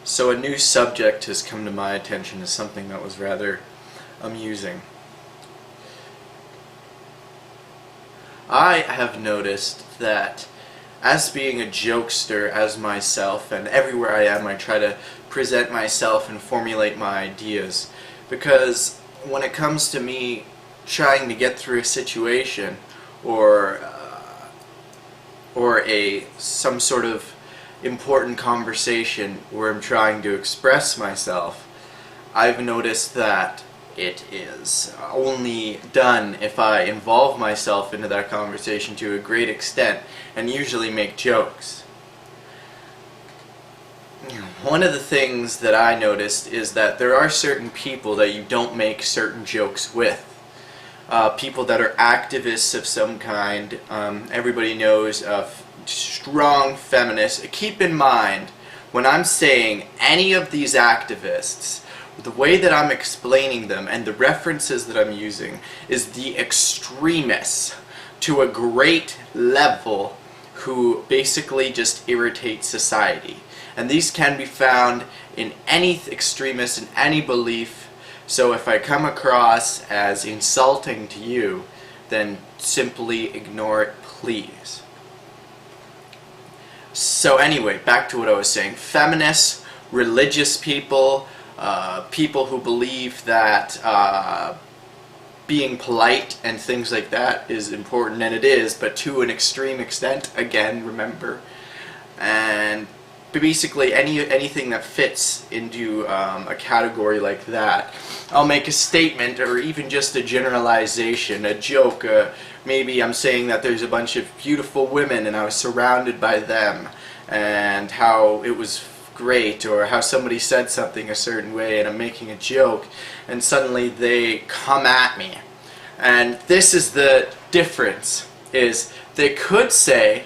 So a new subject has come to my attention as something that was rather amusing. I have noticed that as being a jokester as myself, and everywhere I am I try to present myself and formulate my ideas, because when it comes to me trying to get through a situation or some sort of important conversation where I'm trying to express myself, I've noticed that it is only done if I involve myself into that conversation to a great extent and usually make jokes. One of the things that I noticed is that there are certain people that you don't make certain jokes with. People that are activists of some kind. Everybody knows of strong feminists. Keep in mind, when I'm saying any of these activists, the way that I'm explaining them and the references that I'm using is the extremists to a great level who basically just irritate society. And these can be found in any extremist, in any belief. So if I come across as insulting to you, then simply ignore it, please. So anyway, back to what I was saying. Feminists, religious people, people who believe that being polite and things like that is important, and it is, but to an extreme extent, again, remember. And basically anything that fits into a category like that. I'll make a statement or even just a generalization, a joke. Maybe I'm saying that there's a bunch of beautiful women and I was surrounded by them and how it was great, or how somebody said something a certain way and I'm making a joke and suddenly they come at me. And this is the difference, is they could say,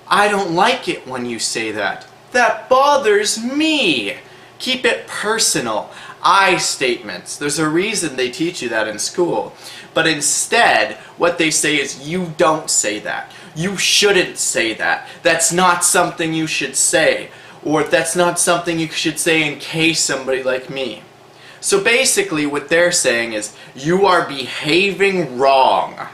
"I don't like it when you say that. That bothers me." Keep it personal. I statements. There's a reason they teach you that in school. But instead, what they say is, you don't say that. You shouldn't say that. That's not something you should say. Or that's not something you should say in case somebody like me. So basically what they're saying is, you are behaving wrong.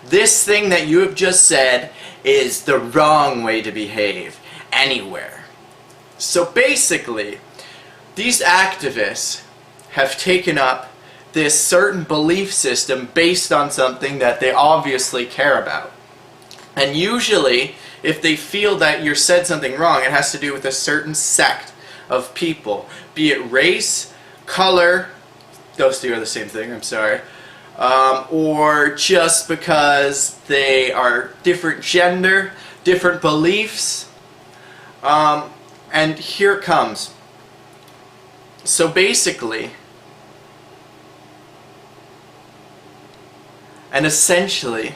This thing that you have just said is the wrong way to behave anywhere. So basically, these activists have taken up this certain belief system based on something that they obviously care about. And usually, if they feel that you said something wrong, it has to do with a certain sect of people, be it race, color, those two are the same thing, I'm sorry, or just because they are different gender, different beliefs, and here it comes. So basically, and essentially,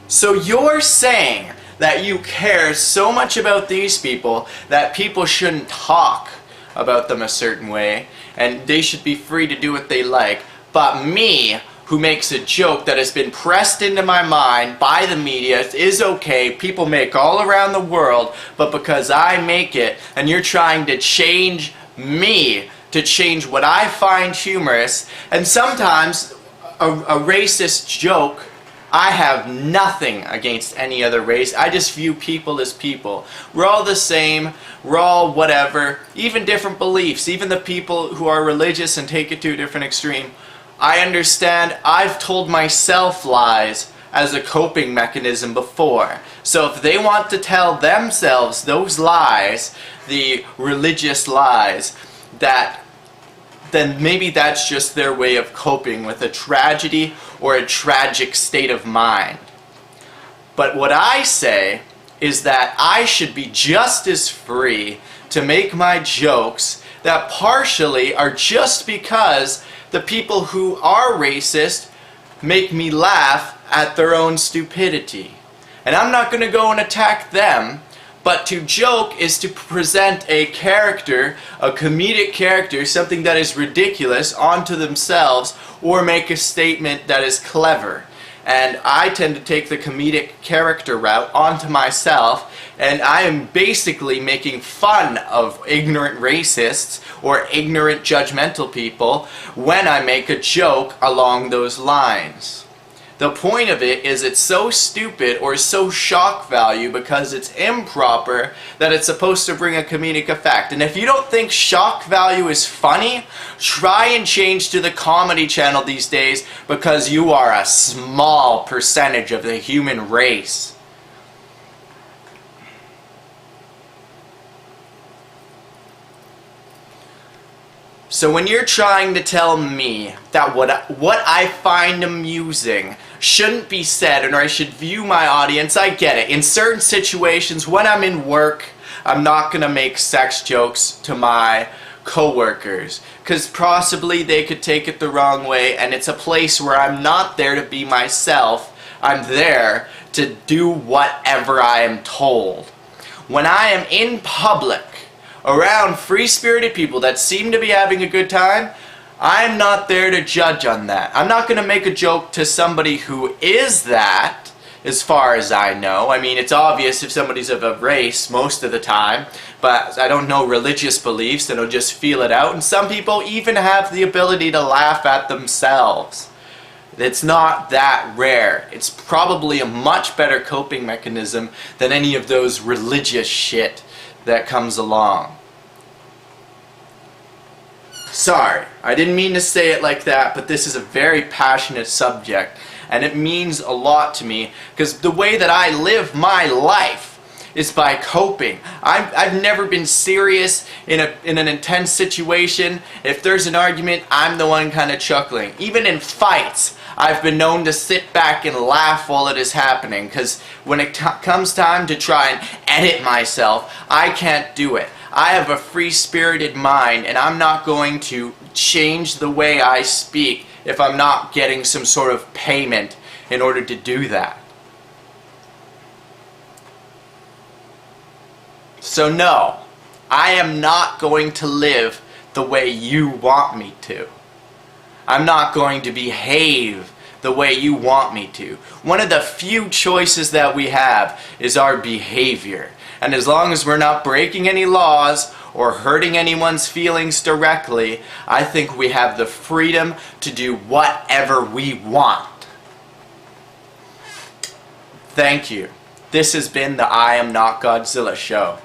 so you're saying that you care so much about these people that people shouldn't talk about them a certain way and they should be free to do what they like, but me, who makes a joke that has been pressed into my mind by the media, is okay, people make all around the world, but because I make it and you're trying to change me to change what I find humorous, and sometimes a racist joke, I have nothing against any other race. I just view people as people. We're all the same. We're all whatever. Even different beliefs. Even the people who are religious and take it to a different extreme. I understand. I've told myself lies as a coping mechanism before. So if they want to tell themselves those lies, the religious lies, then maybe that's just their way of coping with a tragedy or a tragic state of mind. But what I say is that I should be just as free to make my jokes that partially are just because the people who are racist make me laugh at their own stupidity. And I'm not going to go and attack them. But to joke is to present a character, a comedic character, something that is ridiculous onto themselves, or make a statement that is clever. And I tend to take the comedic character route onto myself And I am basically making fun of ignorant racists or ignorant judgmental people when I make a joke along those lines. The point of it is it's so stupid or so shock value because it's improper that it's supposed to bring a comedic effect. And if you don't think shock value is funny, try and change to the Comedy Channel these days because you are a small percentage of the human race. So when you're trying to tell me that what I find amusing shouldn't be said or I should view my audience, I get it. In certain situations, when I'm in work, I'm not going to make sex jokes to my coworkers because possibly they could take it the wrong way, and it's a place where I'm not there to be myself. I'm there to do whatever I am told. When I am in public, around free-spirited people that seem to be having a good time, I'm not there to judge on that. I'm not going to make a joke to somebody who is that, as far as I know. I mean, it's obvious if somebody's of a race most of the time, but I don't know religious beliefs, and I'll just feel it out. And some people even have the ability to laugh at themselves. It's not that rare. It's probably a much better coping mechanism than any of those religious shit that comes along. Sorry, I didn't mean to say it like that, but this is a very passionate subject, and it means a lot to me because the way that I live my life is by coping. I've never been serious in an intense situation. If there's an argument, I'm the one kind of chuckling. Even in fights, I've been known to sit back and laugh while it is happening because when it comes time to try and edit myself, I can't do it. I have a free-spirited mind, and I'm not going to change the way I speak if I'm not getting some sort of payment in order to do that. So no, I am not going to live the way you want me to. I'm not going to behave the way you want me to. One of the few choices that we have is our behavior. And as long as we're not breaking any laws or hurting anyone's feelings directly, I think we have the freedom to do whatever we want. Thank you. This has been the I Am Not Godzilla show.